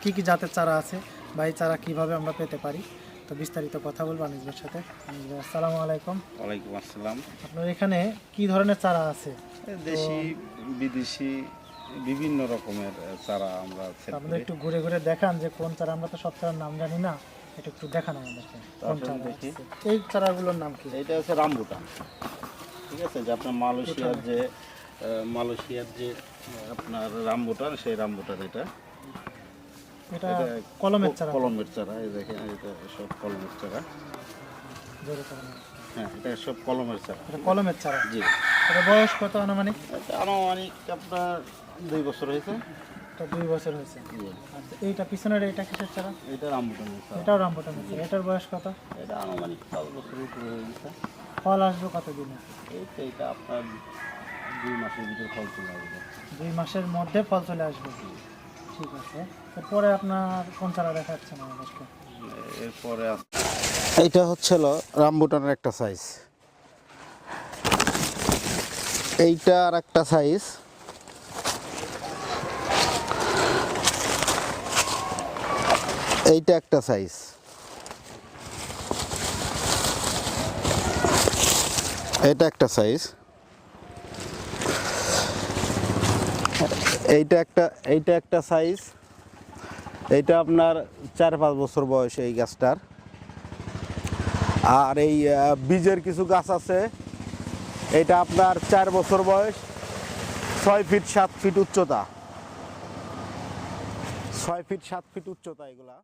কি কি জাতের চারা আছে বা এই চারা কীভাবে আমরা পেতে পারি, তো বিস্তারিত কথা বলবো আনিস ভাইয়ের সাথে। আনিস ভাই আসসালামু আলাইকুম। ওয়ালাইকুম আসসালাম। আপনার এখানে কি ধরনের চারা আছে? দেশি বিদেশি বিভিন্ন রকমের চারা আমরা সেল আপনাদের করি। একটু ঘুরে ঘুরে দেখান যে কোন চারা, আমরা তো সব চারার নাম জানি না, এটা একটু দেখান আমাদেরকে কোন তারপরে চারা দেখি। আছে। এই চারাগুলোর নাম কি? এটা হচ্ছে রামবুটান, ঠিক আছে, যে আপনার মালয়েশিয়ার যে আপনার রামবুটান, সেই রামবুটান এটা এটা কলমের চারা। কলমের চারা। এই দেখেন, এটা সব কলমের চারা। জোরে কলমের। হ্যাঁ, এটা সব কলমের চারা। এটা কলমের চারা। জি, এটা বয়স কত আনুমানিক? এটা আনুমানিক আপনার 2 বছর হয়েছে। এটা 2 বছর হয়েছে। জি, আচ্ছা, এইটা পিছনের এটা কিসের চারা? এটা রামবুটানের চারা। এটাও রামবুটানের চারা। এটার বয়স কত? এটা আনুমানিক 5 বছরের উপরে হয়ে গেছে। ফল আসবে কত দিনে? এইটা আপনার 2 মাসের ভিতরে ফল চলে আসবে। 2 মাসের মধ্যে ফল চলে আসবে। ঠিক আছে, এরপরে আপনার কোন চারা দেখাচ্ছেন আমাদেরকে? এরপরে এইটা হচ্ছিল রামবুটানের একটা সাইজ, এইটা আর একটা সাইজ, এইটা একটা সাইজ, এটা একটা সাইজ, এইটা একটা সাইজ। এইটা আপনার 4-5 বছর বয়স এই গাছটার। আর এই বীজের কিছু গাছ আছে, এটা আপনার 4 বছর বয়স, 6 ফিট 7 ফিট উচ্চতা, 6 ফিট 7 ফিট উচ্চতা এগুলা।